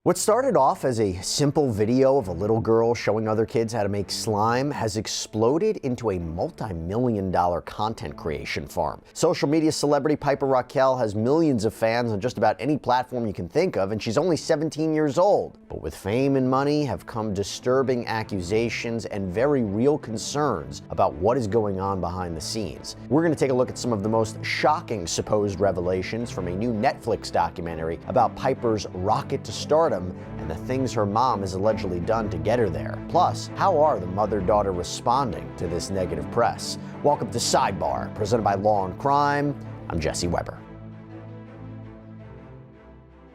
What started off as a simple video of a little girl showing other kids how to make slime has exploded into a multi-million-dollar content creation farm. Social media celebrity Piper Rockelle has millions of fans on just about any platform you can think of, and she's only 17 years old. But with fame and money have come disturbing accusations and very real concerns about what is going on behind the scenes. We're going to take a look at some of the most shocking supposed revelations from a new Netflix documentary about Piper's rocket to stardom and the things her mom has allegedly done to get her there. Plus, how are the mother-daughter responding to this negative press? Welcome to Sidebar, presented by Law&Crime. I'm Jesse Weber.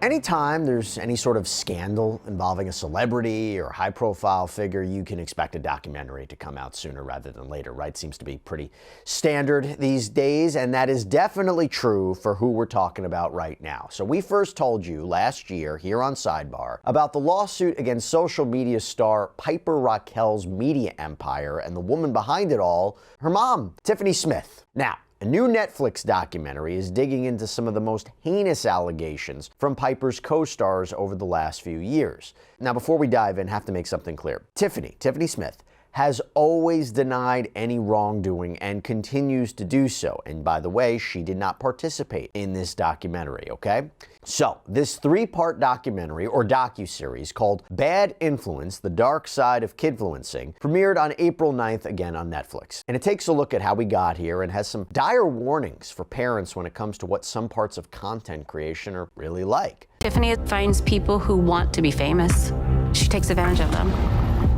Anytime there's any sort of scandal involving a celebrity or high-profile figure, you can expect a documentary to come out sooner rather than later, right? Seems to be pretty standard these days, and that is definitely true for who we're talking about right now. So we first told you last year here on Sidebar about the lawsuit against social media star Piper Rockelle's media empire, and the woman behind it all, her mom, Tiffany Smith. Now, a new Netflix documentary is digging into some of the most heinous allegations from Piper's co-stars over the last few years. Now, before we dive in, I have to make something clear. Tiffany Smith, has always denied any wrongdoing and continues to do so. And by the way, she did not participate in this documentary, okay? So, this three-part documentary, or docuseries, called Bad Influence, The Dark Side of Kidfluencing, premiered on April 9th again on Netflix. And it takes a look at how we got here and has some dire warnings for parents when it comes to what some parts of content creation are really like. Tiffany finds people who want to be famous. She takes advantage of them.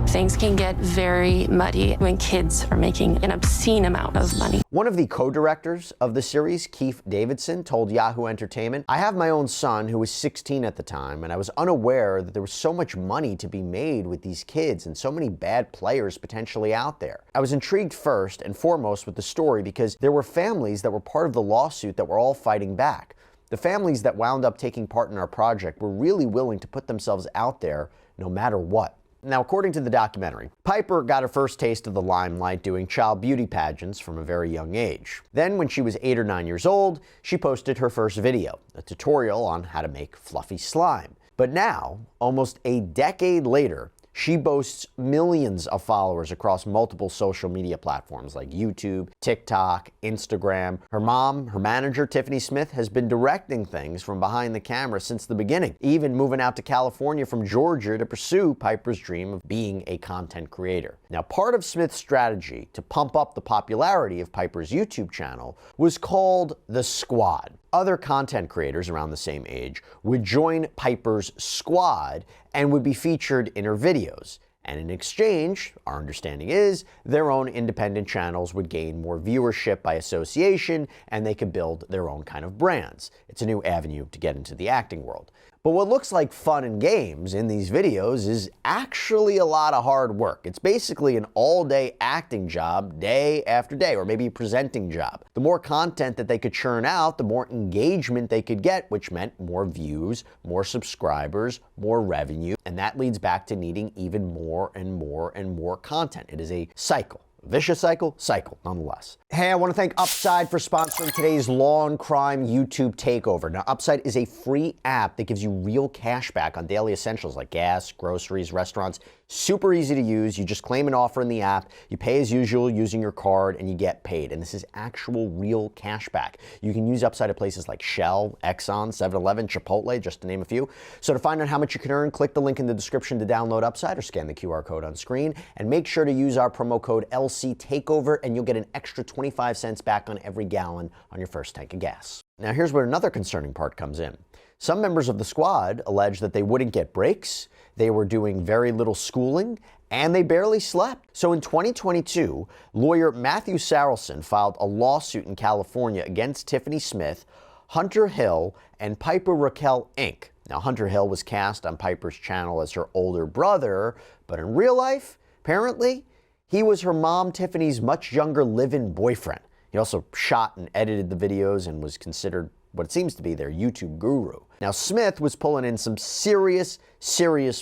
Things can get very muddy when kids are making an obscene amount of money. One of the co-directors of the series, Keith Davidson, told Yahoo Entertainment, "I have my own son who was 16 at the time, and I was unaware that there was so much money to be made with these kids and so many bad players potentially out there. I was intrigued first and foremost with the story because there were families that were part of the lawsuit that were all fighting back. The families that wound up taking part in our project were really willing to put themselves out there no matter what." Now, according to the documentary, Piper got her first taste of the limelight doing child beauty pageants from a very young age. Then, when she was 8 or 9 years old, she posted her first video, a tutorial on how to make fluffy slime. But now, almost a decade later, she boasts millions of followers across multiple social media platforms like YouTube, TikTok, Instagram. Her mom, her manager, Tiffany Smith, has been directing things from behind the camera since the beginning, even moving out to California from Georgia to pursue Piper's dream of being a content creator. Now, part of Smith's strategy to pump up the popularity of Piper's YouTube channel was called the Squad. Other content creators around the same age would join Piper's squad and would be featured in her videos. And in exchange, our understanding is, their own independent channels would gain more viewership by association, and they could build their own kind of brands. It's a new avenue to get into the acting world. But what looks like fun and games in these videos is actually a lot of hard work. It's basically an all-day acting job, day after day, or maybe a presenting job. The more content that they could churn out, the more engagement they could get, which meant more views, more subscribers, more revenue, and that leads back to needing even more and more and more content. It is a cycle. Vicious cycle nonetheless. Hey, I want to thank Upside for sponsoring today's Law&Crime YouTube takeover. Now, Upside is a free app that gives you real cash back on daily essentials like gas, groceries, restaurants. Super easy to use. You just claim an offer in the app, you pay as usual using your card, and you get paid. And this is actual real cash back. You can use Upside at places like Shell, Exxon, 7-Eleven, Chipotle, just to name a few. So to find out how much you can earn, click the link in the description to download Upside or scan the QR code on screen. And make sure to use our promo code LCTakeover and you'll get an extra 25 cents back on every gallon on your first tank of gas. Now here's where another concerning part comes in. Some members of the squad allege that they wouldn't get breaks, they were doing very little schooling, and they barely slept. So in 2022, lawyer Matthew Sarelson filed a lawsuit in California against Tiffany Smith, Hunter Hill, and Piper Rockelle, Inc. Now, Hunter Hill was cast on Piper's channel as her older brother, but in real life, apparently, he was her mom Tiffany's much younger live-in boyfriend. He also shot and edited the videos and was considered what seems to be their YouTube guru. Now, Smith was pulling in some serious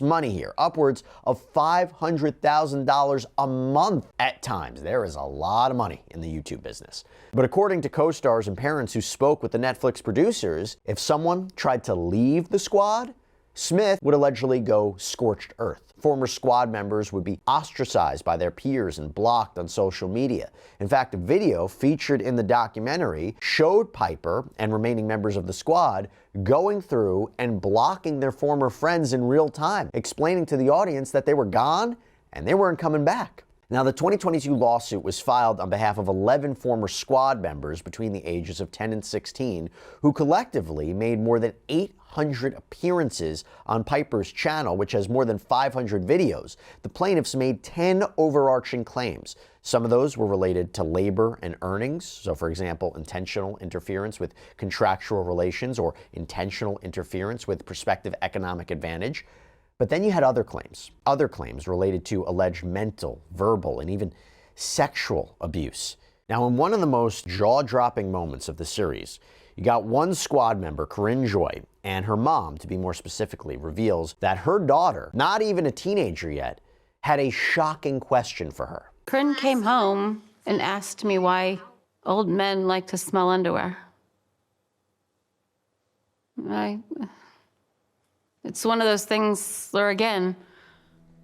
money here, upwards of $500,000 a month at times. There is a lot of money in the YouTube business. But according to co-stars and parents who spoke with the Netflix producers, if someone tried to leave the squad, Smith would allegedly go scorched earth. Former squad members would be ostracized by their peers and blocked on social media. In fact, a video featured in the documentary showed Piper and remaining members of the squad going through and blocking their former friends in real time, explaining to the audience that they were gone and they weren't coming back. Now, the 2022 lawsuit was filed on behalf of 11 former squad members between the ages of 10 and 16, who collectively made more than 800 appearances on Piper's channel, which has more than 500 videos. The plaintiffs made 10 overarching claims. Some of those were related to labor and earnings. So, for example, intentional interference with contractual relations or intentional interference with prospective economic advantage. But then you had other claims related to alleged mental, verbal, and even sexual abuse. Now, in one of the most jaw-dropping moments of the series, you got one squad member, Corinne Joy, and her mom, to be more specifically, reveals that her daughter, not even a teenager yet, had a shocking question for her. Corinne came home and asked me why old men like to smell underwear. It's one of those things where, again,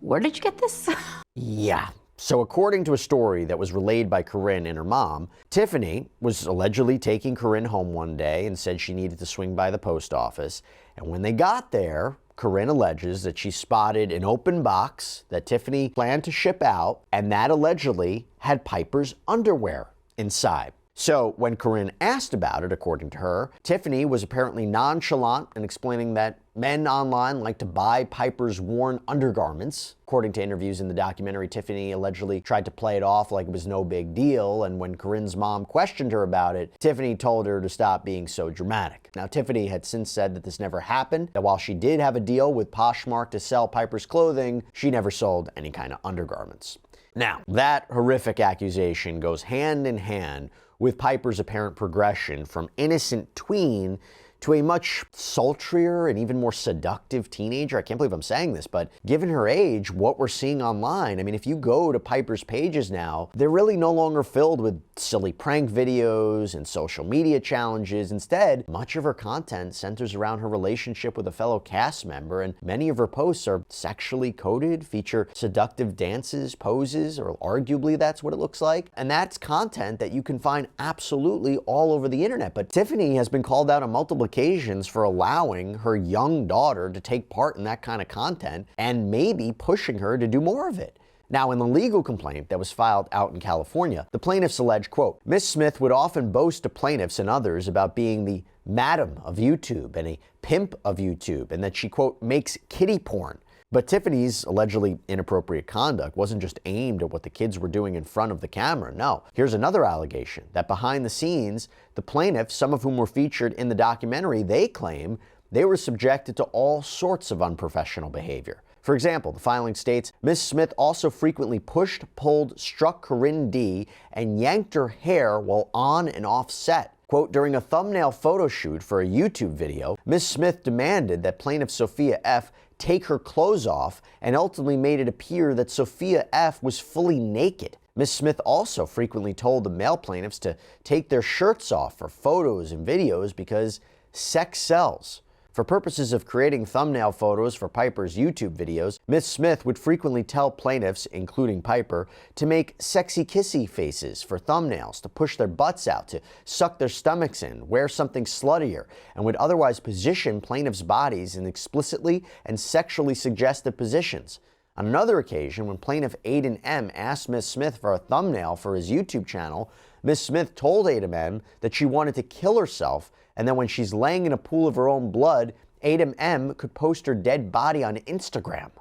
where did you get this? Yeah. So according to a story that was relayed by Corinne and her mom, Tiffany was allegedly taking Corinne home one day and said she needed to swing by the post office. And when they got there, Corinne alleges that she spotted an open box that Tiffany planned to ship out, and that allegedly had Piper's underwear inside. So when Corinne asked about it, according to her, Tiffany was apparently nonchalant in explaining that men online like to buy Piper's worn undergarments. According to interviews in the documentary, Tiffany allegedly tried to play it off like it was no big deal, and when Corinne's mom questioned her about it, Tiffany told her to stop being so dramatic. Now, Tiffany had since said that this never happened, that while she did have a deal with Poshmark to sell Piper's clothing, she never sold any kind of undergarments. Now, that horrific accusation goes hand in hand with Piper's apparent progression from innocent tween to a much sultrier and even more seductive teenager. I can't believe I'm saying this, but given her age, what we're seeing online, I mean, if you go to Piper's pages now, they're really no longer filled with silly prank videos and social media challenges. Instead, much of her content centers around her relationship with a fellow cast member, and many of her posts are sexually coded, feature seductive dances, poses, or arguably that's what it looks like. And that's content that you can find absolutely all over the internet. But Tiffany has been called out on multiple occasions for allowing her young daughter to take part in that kind of content and maybe pushing her to do more of it. Now, in the legal complaint that was filed out in California, the plaintiffs allege, quote, Miss Smith would often boast to plaintiffs and others about being the madam of YouTube and a pimp of YouTube, and that she, quote, makes kiddie porn. But Tiffany's allegedly inappropriate conduct wasn't just aimed at what the kids were doing in front of the camera. No, here's another allegation, that behind the scenes, the plaintiffs, some of whom were featured in the documentary, they claim they were subjected to all sorts of unprofessional behavior. For example, the filing states, Ms. Smith also frequently pushed, pulled, struck Corinne D, and yanked her hair while on and off set. Quote, during a thumbnail photo shoot for a YouTube video, Ms. Smith demanded that plaintiff Sophia F. take her clothes off and ultimately made it appear that Sophia F. was fully naked. Ms. Smith also frequently told the male plaintiffs to take their shirts off for photos and videos because sex sells. For purposes of creating thumbnail photos for Piper's YouTube videos, Ms. Smith would frequently tell plaintiffs, including Piper, to make sexy kissy faces for thumbnails, to push their butts out, to suck their stomachs in, wear something sluttier, and would otherwise position plaintiffs' bodies in explicitly and sexually suggestive positions. On another occasion, when plaintiff Aiden M. asked Ms. Smith for a thumbnail for his YouTube channel, Ms. Smith told Aiden M. that she wanted to kill herself, and then when she's laying in a pool of her own blood, Aiden M. could post her dead body on Instagram.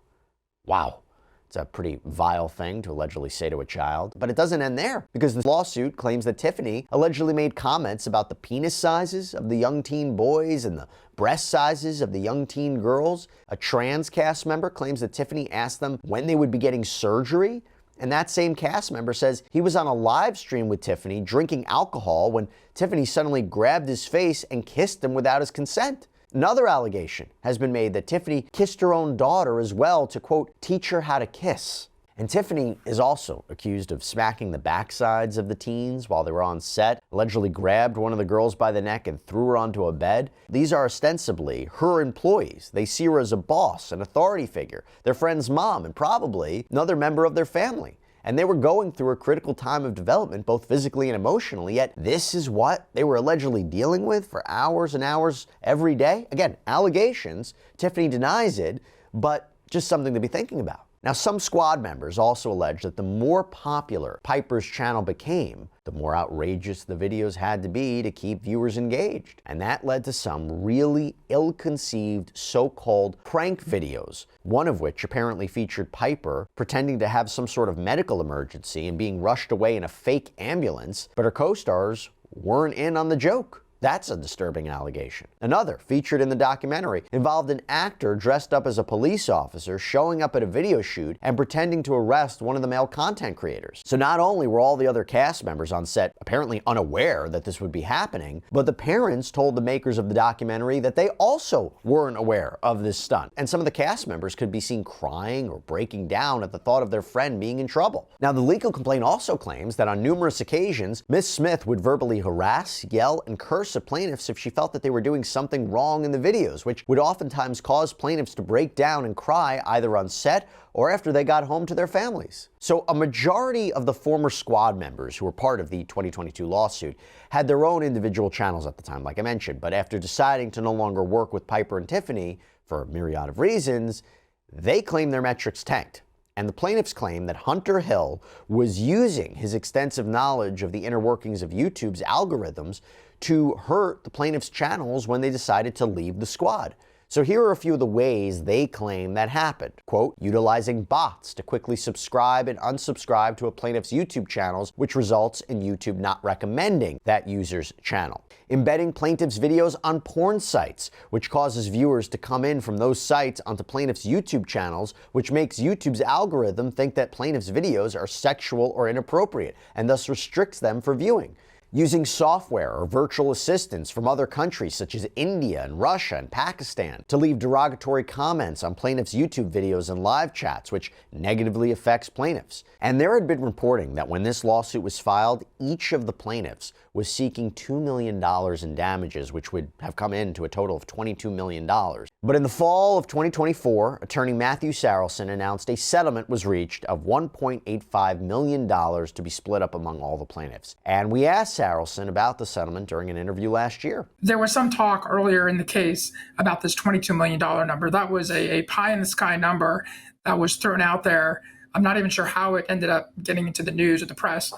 Wow. It's a pretty vile thing to allegedly say to a child. But it doesn't end there, because the lawsuit claims that Tiffany allegedly made comments about the penis sizes of the young teen boys and the breast sizes of the young teen girls. A trans cast member claims that Tiffany asked them when they would be getting surgery. And that same cast member says he was on a live stream with Tiffany drinking alcohol when Tiffany suddenly grabbed his face and kissed him without his consent. Another allegation has been made that Tiffany kissed her own daughter as well to, quote, teach her how to kiss. And Tiffany is also accused of smacking the backsides of the teens while they were on set, allegedly grabbed one of the girls by the neck and threw her onto a bed. These are ostensibly her employees. They see her as a boss, an authority figure, their friend's mom, and probably another member of their family. And they were going through a critical time of development, both physically and emotionally, yet this is what they were allegedly dealing with for hours and hours every day. Again, allegations. Tiffany denies it, but just something to be thinking about. Now, some squad members also allege that the more popular Piper's channel became, the more outrageous the videos had to be to keep viewers engaged. And that led to some really ill-conceived so-called prank videos, one of which apparently featured Piper pretending to have some sort of medical emergency and being rushed away in a fake ambulance, but her co-stars weren't in on the joke. That's a disturbing allegation. Another, featured in the documentary, involved an actor dressed up as a police officer showing up at a video shoot and pretending to arrest one of the male content creators. So not only were all the other cast members on set apparently unaware that this would be happening, but the parents told the makers of the documentary that they also weren't aware of this stunt. And some of the cast members could be seen crying or breaking down at the thought of their friend being in trouble. Now, the legal complaint also claims that on numerous occasions, Miss Smith would verbally harass, yell, and curse of plaintiffs if she felt that they were doing something wrong in the videos, which would oftentimes cause plaintiffs to break down and cry either on set or after they got home to their families. So a majority of the former squad members who were part of the 2022 lawsuit had their own individual channels at the time, like I mentioned, but after deciding to no longer work with Piper and Tiffany for a myriad of reasons, they claim their metrics tanked. And the plaintiffs claim that Hunter Hill was using his extensive knowledge of the inner workings of YouTube's algorithms to hurt the plaintiffs' channels when they decided to leave the squad. So here are a few of the ways they claim that happened. Quote, utilizing bots to quickly subscribe and unsubscribe to a plaintiff's YouTube channels, which results in YouTube not recommending that user's channel. Embedding plaintiffs' videos on porn sites, which causes viewers to come in from those sites onto plaintiffs' YouTube channels, which makes YouTube's algorithm think that plaintiffs' videos are sexual or inappropriate, and thus restricts them for viewing. Using software or virtual assistants from other countries such as India and Russia and Pakistan to leave derogatory comments on plaintiffs' YouTube videos and live chats, which negatively affects plaintiffs. And there had been reporting that when this lawsuit was filed, each of the plaintiffs was seeking $2 million in damages, which would have come in to a total of $22 million. But in the fall of 2024, attorney Matthew Sarelson announced a settlement was reached of $1.85 million to be split up among all the plaintiffs. And we asked Sarelson about the settlement during an interview last year. There was some talk earlier in the case about this $22 million number. That was a pie-in-the-sky number that was thrown out there. I'm not even sure how it ended up getting into the news or the press,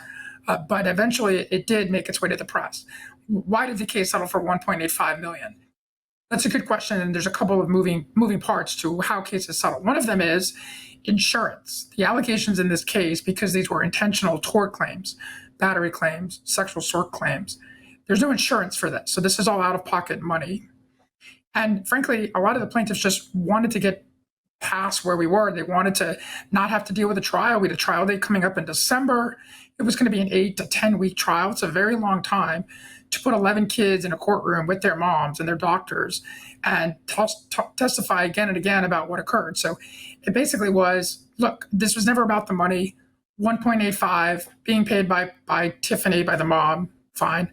but eventually it did make its way to the press. Why did the case settle for $1.85 million? That's a good question, and there's a couple of moving parts to how cases settle. One of them is insurance. The allegations in this case, because these were intentional tort claims, battery claims, sexual assault claims, there's no insurance for this. So this is all out-of-pocket money. And frankly, a lot of the plaintiffs just wanted to get past where we were. They wanted to not have to deal with a trial. We had a trial date coming up in December. It was going to be an 8 to 10 week trial. It's a very long time to put 11 kids in a courtroom with their moms and their doctors and testify again and again about what occurred. So it basically was, look, this was never about the money. 1.85 being paid by Tiffany, by the mom, fine.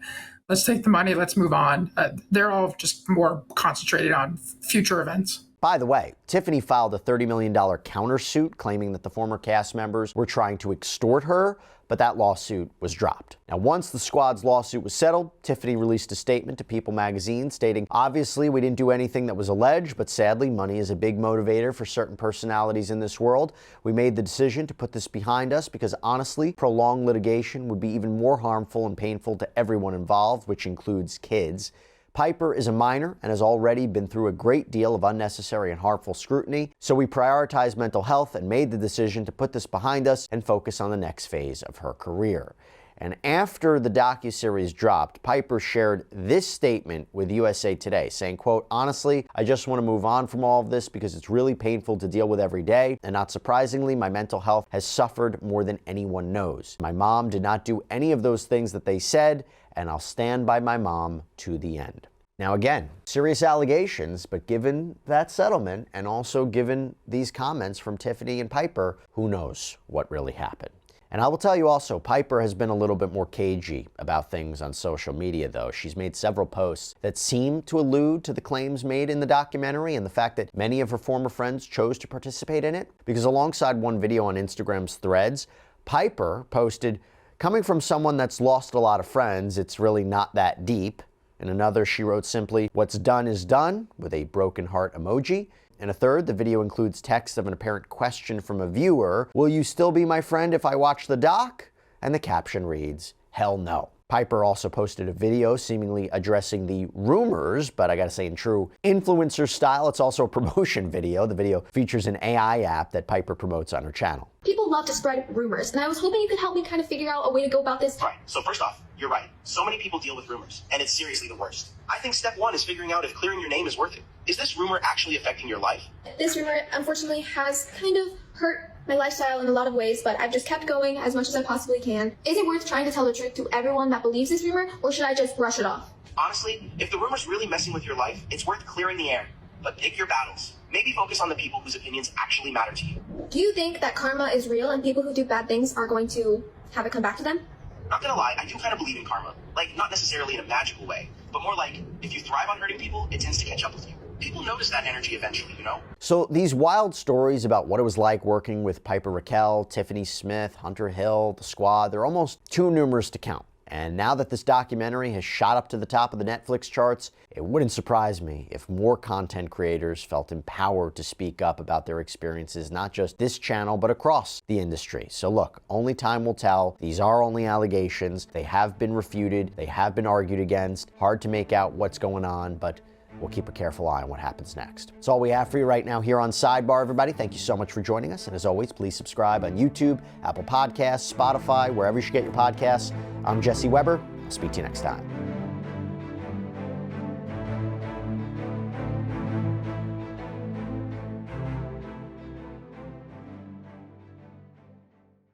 Let's take the money, let's move on. They're all just more concentrated on future events. By the way, Tiffany filed a $30 million countersuit claiming that the former cast members were trying to extort her, but that lawsuit was dropped. Now, once the squad's lawsuit was settled, Tiffany released a statement to People magazine stating, obviously, we didn't do anything that was alleged, but sadly, money is a big motivator for certain personalities in this world. We made the decision to put this behind us because honestly, prolonged litigation would be even more harmful and painful to everyone involved, which includes kids. Piper is a minor and has already been through a great deal of unnecessary and harmful scrutiny, so we prioritized mental health and made the decision to put this behind us and focus on the next phase of her career. And after the docuseries dropped, Piper shared this statement with USA Today, saying, quote, honestly, I just want to move on from all of this because it's really painful to deal with every day, and not surprisingly, my mental health has suffered more than anyone knows. My mom did not do any of those things that they said, and I'll stand by my mom to the end. Now again, serious allegations, but given that settlement and also given these comments from Tiffany and Piper, who knows what really happened. And I will tell you also, Piper has been a little bit more cagey about things on social media, though. She's made several posts that seem to allude to the claims made in the documentary and the fact that many of her former friends chose to participate in it. Because alongside one video on Instagram's Threads, Piper posted, "Coming from someone that's lost a lot of friends, it's really not that deep." In another, she wrote simply, "What's done is done," with a broken heart emoji. In a third, the video includes text of an apparent question from a viewer, "Will you still be my friend if I watch the doc?" And the caption reads, "Hell no." Piper also posted a video seemingly addressing the rumors, but I gotta say, in true influencer style, it's also a promotion video. The video features an AI app that Piper promotes on her channel. People love to spread rumors, and I was hoping you could help me kind of figure out a way to go about this. Right, so first off, you're right. So many people deal with rumors, and it's seriously the worst. I think step one is figuring out if clearing your name is worth it. Is this rumor actually affecting your life? This rumor, unfortunately, has kind of hurt my lifestyle in a lot of ways, but I've just kept going as much as I possibly can. Is it worth trying to tell the truth to everyone that believes this rumor, or should I just brush it off? Honestly, if the rumor's really messing with your life, it's worth clearing the air. But pick your battles. Maybe focus on the people whose opinions actually matter to you. Do you think that karma is real and people who do bad things are going to have it come back to them? Not gonna lie, I do kind of believe in karma. Like, not necessarily in a magical way, but more like, if you thrive on hurting people, it tends to catch up with you. People notice that energy eventually, you know? So these wild stories about what it was like working with Piper Rockelle, Tiffany Smith, Hunter Hill, the Squad, they're almost too numerous to count. And now that this documentary has shot up to the top of the Netflix charts, it wouldn't surprise me if more content creators felt empowered to speak up about their experiences, not just this channel, but across the industry. So look, only time will tell. These are only allegations. They have been refuted. They have been argued against. Hard to make out what's going on, but we'll keep a careful eye on what happens next. That's all we have for you right now here on Sidebar, everybody. Thank you so much for joining us. And as always, please subscribe on YouTube, Apple Podcasts, Spotify, wherever you should get your podcasts. I'm Jesse Weber. I'll speak to you next time.